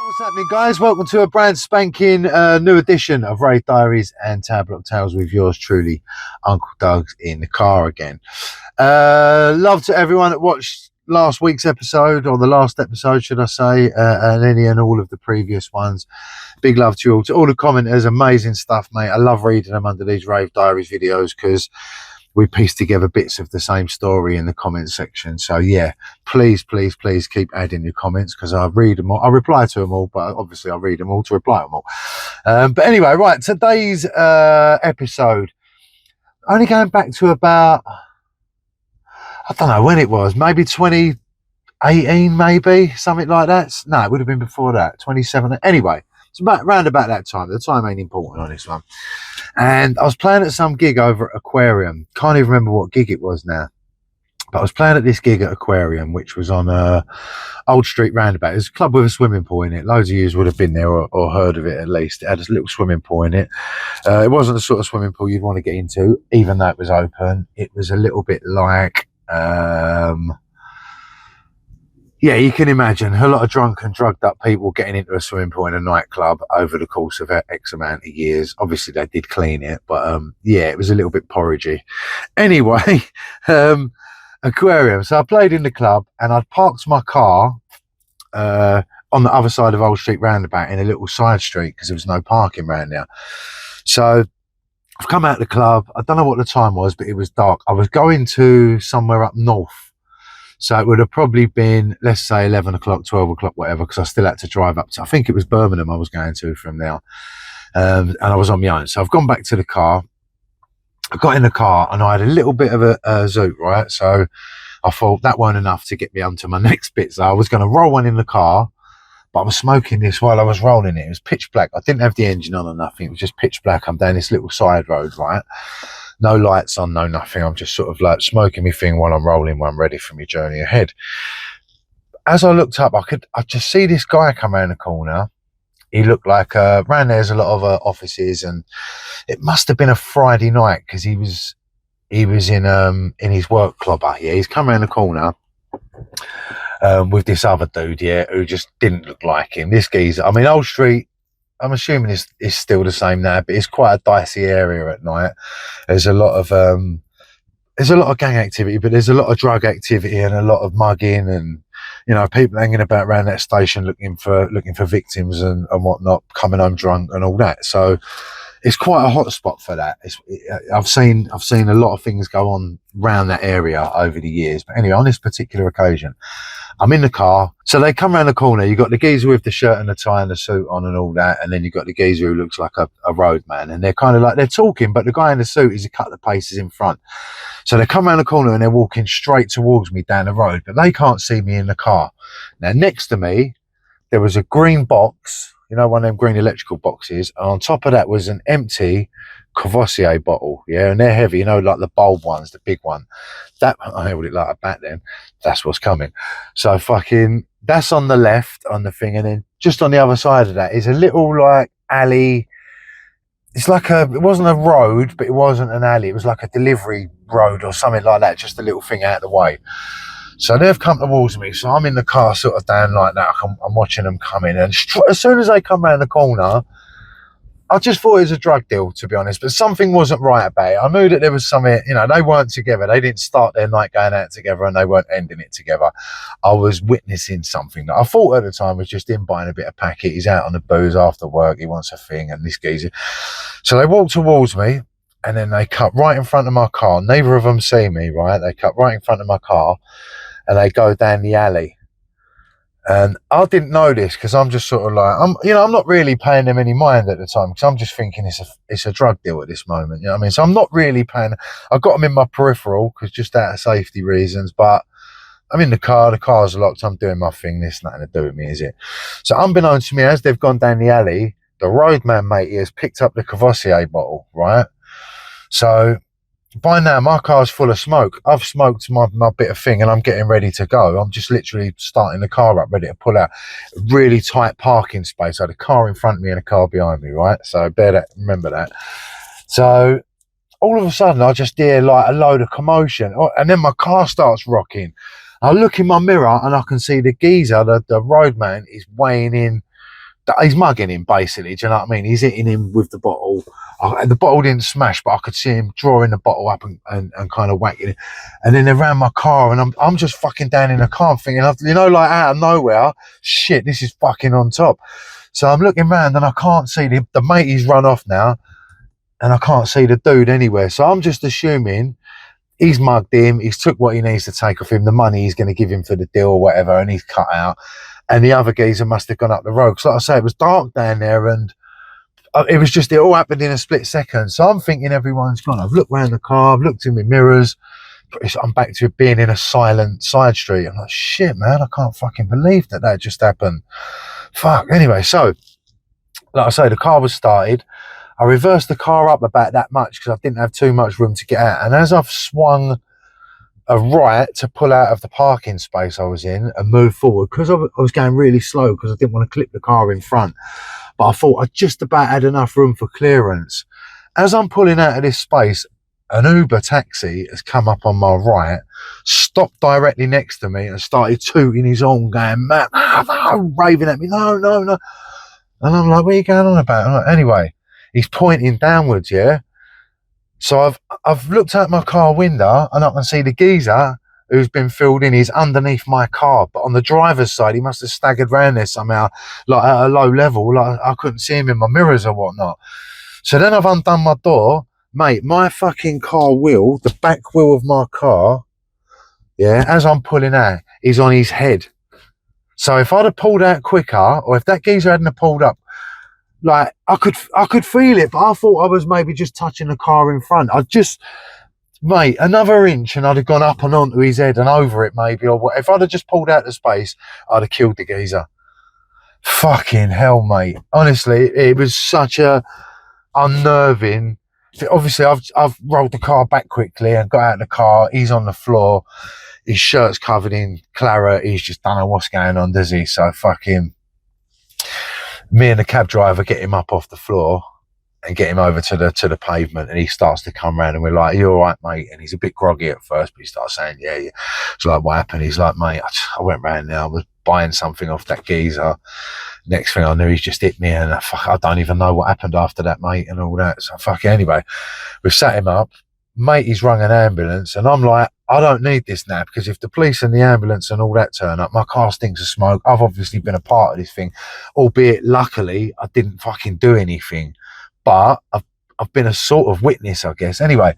What's happening, guys? Welcome to a brand spanking new edition of Rave, Diaries and Tablet Tales with yours truly, Uncle Doug's in the car again. Love to everyone that watched last week's episode, or the last episode should I say, and any and all of the previous ones. Big love to you all, to all the commenters. Amazing stuff, mate. I love reading them under these Rave Diaries videos because we piece together bits of the same story in the comment section. So yeah, please keep adding your comments because I read them all. I reply to them all, but obviously I read them all to reply to them all. But anyway, right, today's episode, only going back to about, I don't know when it was, maybe 2018, maybe something like that. No, it would have been before that, 2017. Anyway, it's about round about that time. The time ain't important on this one. And I was playing at some gig over at Aquarium. Can't even remember what gig it was now. But I was playing at this gig at Aquarium, which was on Old Street Roundabout. It was a club with a swimming pool in it. Loads of you would have been there or heard of it at least. It had a little swimming pool in it. It wasn't the sort of swimming pool you'd want to get into, even though it was open. It was a little bit like... yeah, you can imagine a lot of drunk and drugged up people getting into a swimming pool in a nightclub over the course of X amount of years. Obviously, they did clean it, but yeah, it was a little bit porridgey. Anyway, Aquarium. So I played in the club and I'd parked my car on the other side of Old Street Roundabout in a little side street because there was no parking around there. So I've come out of the club. I don't know what the time was, but it was dark. I was going to somewhere up north. So it would have probably been, let's say, 11 o'clock, 12 o'clock, whatever, because I still had to drive up to, I think it was Birmingham I was going to from now. And I was on my own. So I've gone back to the car. I got in the car and I had a little bit of a zoot, right? So I thought that weren't enough to get me onto my next bit. So I was going to roll one in the car, but I was smoking this while I was rolling it. It was pitch black. I didn't have the engine on or nothing. It was just pitch black. I'm down this little side road, right? No lights on, no nothing. I'm just sort of like smoking my thing while I'm rolling one, ready for my journey ahead. As I looked up, I just see this guy come around the corner. He looked like around there's a lot of offices, and it must have been a Friday night because he was in his work clobber. Yeah, he's come around the corner with this other dude, yeah, who just didn't look like him. This geezer, I mean, Old Street, I'm assuming it's still the same now, but it's quite a dicey area at night. There's a lot of gang activity, but there's a lot of drug activity and a lot of mugging, and you know, people hanging about around that station looking for victims and whatnot, coming home drunk and all that. So it's quite a hot spot for that. I've seen a lot of things go on around that area over the years. But anyway, on this particular occasion, I'm in the car. So they come around the corner. You've got the geezer with the shirt and the tie and the suit on and all that. And then you've got the geezer who looks like a roadman. And they're kind of like, they're talking, but the guy in the suit is a couple of paces in front. So they come around the corner and they're walking straight towards me down the road, but they can't see me in the car. Now, next to me, there was a green box, you know, one of them green electrical boxes. And on top of that was an empty Courvoisier bottle, yeah, and they're heavy, you know, like the bulb ones, the big one. That, I held it like a bat then. That's what's coming. So fucking, that's on the left on the thing, and then just on the other side of that is a little like alley. It's like it wasn't a road, but it wasn't an alley. It was like a delivery road or something like that, just a little thing out of the way. So they've come towards me. So I'm in the car sort of down like that. I'm watching them come in. And as soon as they come around the corner, I just thought it was a drug deal, to be honest. But something wasn't right about it. I knew that there was something, you know, they weren't together. They didn't start their night going out together and they weren't ending it together. I was witnessing something that I thought at the time was just him buying a bit of packet. He's out on the booze after work. He wants a thing, and this geezer. So they walk towards me and then they cut right in front of my car. Neither of them see me, right? They cut right in front of my car and they go down the alley. And I didn't know this because I'm just sort of like, I'm not really paying them any mind at the time because I'm just thinking it's a drug deal at this moment. You know what I mean? So I'm not really paying. I got them in my peripheral because just out of safety reasons, but I'm in the car. The car's locked. I'm doing my thing. There's nothing to do with me, is it? So unbeknownst to me, as they've gone down the alley, the roadman mate has picked up the Courvoisier bottle, right? So by now, my car's full of smoke. I've smoked my bit of thing and I'm getting ready to go. I'm just literally starting the car up, ready to pull out. Really tight parking space. I had a car in front of me and a car behind me, right? So remember that. So all of a sudden, I just hear like a load of commotion. And then my car starts rocking. I look in my mirror and I can see the geezer, the roadman, is weighing in he's mugging him basically. Do you know what I mean? He's hitting him with the bottle. The bottle didn't smash, but I could see him drawing the bottle up and kind of whacking it. And then they ran my car, and I'm just fucking down in the car, thinking, you know, like out of nowhere, shit, this is fucking on top. So I'm looking round and I can't see the matey's run off now, and I can't see the dude anywhere. So I'm just assuming he's mugged him, he's took what he needs to take off him, the money he's going to give him for the deal or whatever, and he's cut out. And the other geezer must have gone up the road. Because like I say, it was dark down there, and it all happened in a split second. So I'm thinking everyone's gone. I've looked around the car, I've looked in my mirrors. I'm back to it being in a silent side street. I'm like, shit, man, I can't fucking believe that just happened. Fuck. Anyway, so, like I say, the car was started. I reversed the car up about that much because I didn't have too much room to get out. And as I've swung a right to pull out of the parking space I was in and move forward, because I was going really slow because I didn't want to clip the car in front, but I thought I just about had enough room for clearance. As I'm pulling out of this space, an Uber taxi has come up on my right, stopped directly next to me and started tooting his horn, going, man, raving at me, no. And I'm like, what are you going on about? Anyway, he's pointing downwards, yeah? So I've looked out my car window and I can see the geezer who's been filled in. He's underneath my car, but on the driver's side, he must have staggered around there somehow, like at a low level. Like I couldn't see him in my mirrors or whatnot. So then I've undone my door, mate. My fucking car wheel, the back wheel of my car, yeah, as I'm pulling out, is on his head. So if I'd have pulled out quicker, or if that geezer hadn't have pulled up, like I could feel it, but I thought I was maybe just touching the car in front. Mate, another inch and I'd have gone up and onto his head and over it maybe, or what. If I'd have just pulled out the space, I'd have killed the geezer. Fucking hell, mate. Honestly, it was such a unnerving. Obviously, I've rolled the car back quickly and got out of the car. He's on the floor. His shirt's covered in claret. He's just don't know what's going on, does he? So fucking me and the cab driver get him up off the floor and get him over to the pavement, and he starts to come round and we're like, you all right, mate? And he's a bit groggy at first, but he starts saying, yeah. It's like, what happened? He's like, mate, I went round there, I was buying something off that geezer. Next thing I knew, he's just hit me, and I don't even know what happened after that, mate, and all that. So anyway, we've sat him up. Mate, he's rung an ambulance, and I'm like, I don't need this now, because if the police and the ambulance and all that turn up, my car stinks of smoke. I've obviously been a part of this thing, albeit luckily I didn't fucking do anything, but I've been a sort of witness, I guess. Anyway,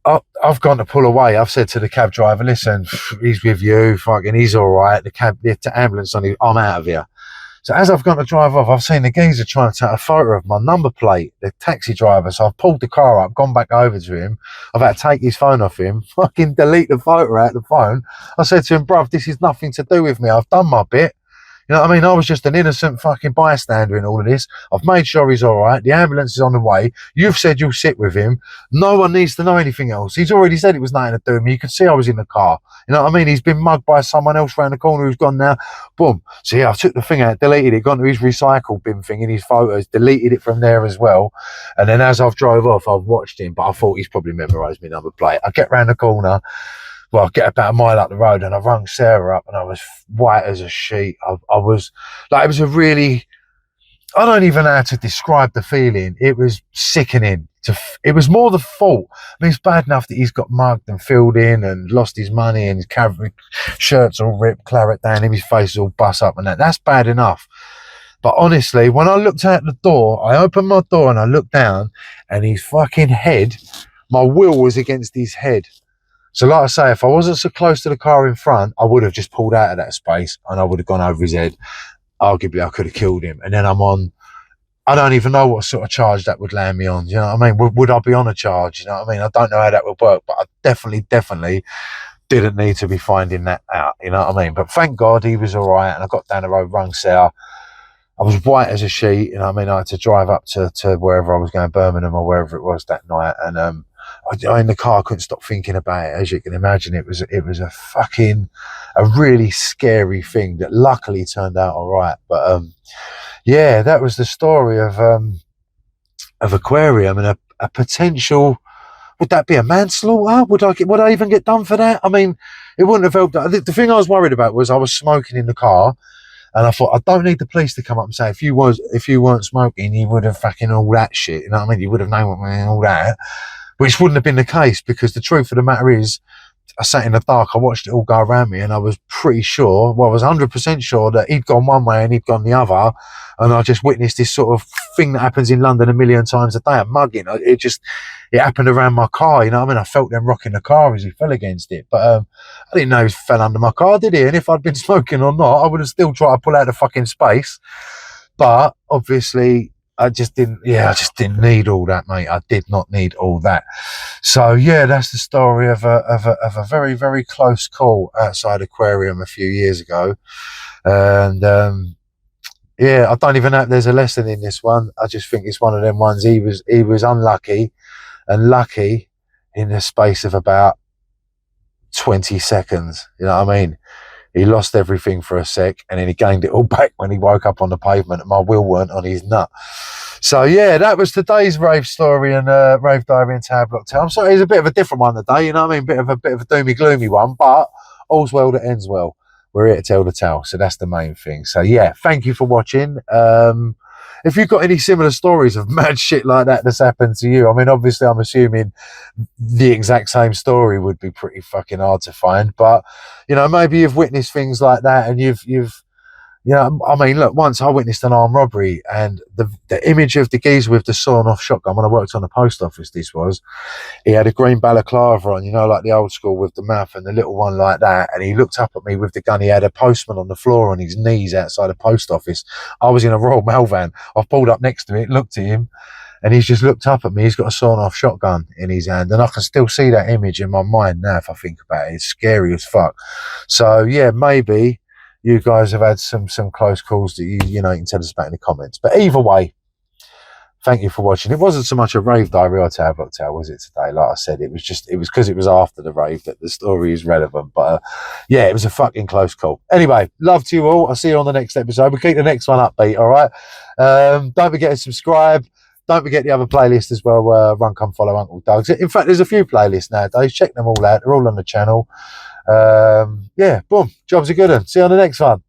I've gone to pull away. I've said to the cab driver, listen, he's with you, fucking, he's all right. The ambulance on him, I'm out of here. So as I've gone to drive off, I've seen the geezer trying to take a photo of my number plate, the taxi driver. So I've pulled the car up, gone back over to him. I've had to take his phone off him, fucking delete the photo out of the phone. I said to him, bruv, this is nothing to do with me. I've done my bit. You know what I mean? I was just an innocent fucking bystander in all of this. I've made sure he's all right. The ambulance is on the way. You've said you'll sit with him. No one needs to know anything else. He's already said it was nothing to do with me. You could see I was in the car. You know what I mean? He's been mugged by someone else round the corner who's gone now. Boom. So yeah, I took the thing out, deleted it, gone to his recycle bin thing in his photos, deleted it from there as well. And then as I've drove off, I've watched him, but I thought he's probably memorised my number plate. I get round the corner. Well, I get about a mile up the road, and I rung Sarah up, and I was white as a sheet. I was like, it was a really, I don't even know how to describe the feeling. It was sickening. It was more the fault. I mean, it's bad enough that he's got mugged and filled in and lost his money, and his shirt's all ripped, claret down him, his face is all bust up and that. That's bad enough. But honestly, when I looked out the door, I opened my door and I looked down, and his fucking head, my wheel was against his head. So like I say, if I wasn't so close to the car in front, I would have just pulled out of that space and I would have gone over his head. Arguably, I could have killed him. And then I'm on, I don't even know what sort of charge that would land me on. You know what I mean? Would I be on a charge? You know what I mean? I don't know how that would work, but I definitely didn't need to be finding that out. You know what I mean? But thank God he was all right. And I got down the road, rung Sarah. I was white as a sheet. You know what I mean? I had to drive up to wherever I was going, Birmingham or wherever it was that night. And, I in the car, I couldn't stop thinking about it. As you can imagine, it was a really scary thing that luckily turned out all right. But yeah, that was the story of Aquarium and a potential. Would that be a manslaughter? Would I even get done for that? I mean, it wouldn't have helped. The thing I was worried about was I was smoking in the car, And I thought, I don't need the police to come up and say, if you weren't smoking, you would have fucking all that shit. You know what I mean? You would have known all that. Which wouldn't have been the case, because the truth of the matter is, I sat in the dark, I watched it all go around me, and I was pretty sure, well, I was 100% sure that he'd gone one way and he'd gone the other. And I just witnessed this sort of thing that happens in London a million times a day, a mugging. It happened around my car, you know what I mean? I felt them rocking the car as he fell against it. But I didn't know he fell under my car, did he? And if I'd been smoking or not, I would have still tried to pull out the fucking space. But obviously, I just didn't need all that, mate. I did not need all that. So yeah, that's the story of a very, very close call outside Aquarium a few years ago. And yeah, I don't even know if there's a lesson in this one. I just think it's one of them ones. He was unlucky and lucky in the space of about 20 seconds. You know what I mean? He lost everything for a sec, and then he gained it all back when he woke up on the pavement and my wheel weren't on his nut. So yeah, that was today's rave story and rave diary and Tower Block Tale. I'm sorry, it's a bit of a different one today, you know what I mean? Bit of a doomy gloomy one, but all's well that ends well. We're here to tell the tale, so that's the main thing. So yeah, thank you for watching. If you've got any similar stories of mad shit like that that's happened to you, I mean, obviously I'm assuming the exact same story would be pretty fucking hard to find, but you know, maybe you've witnessed things like that, and you've you know, I mean, look, once I witnessed an armed robbery, and the image of the geezer with the sawn off shotgun, when I worked on the post office, he had a green balaclava on, you know, like the old school with the mouth and the little one like that, and he looked up at me with the gun. He had a postman on the floor on his knees outside the post office. I was in a Royal Mail van. I've pulled up next to it, looked at him, and he's just looked up at me. He's got a sawn off shotgun in his hand, and I can still see that image in my mind now if I think about it. It's scary as fuck. So yeah, maybe you guys have had some close calls that you know, you can tell us about in the comments. But either way, thank you for watching. It wasn't so much a rave diary or Tower Block Tale, was it, today? Like I said, it was because it was after the rave that the story is relevant. But yeah, it was a fucking close call. Anyway, love to you all. I'll see you on the next episode. We'll keep the next one upbeat, all right? Don't forget to subscribe. Don't forget the other playlist as well, Run Come Follow Uncle Doug's. In fact, there's a few playlists nowadays. Check them all out. They're all on the channel. Yeah, boom. Jobs are good. See you on the next one.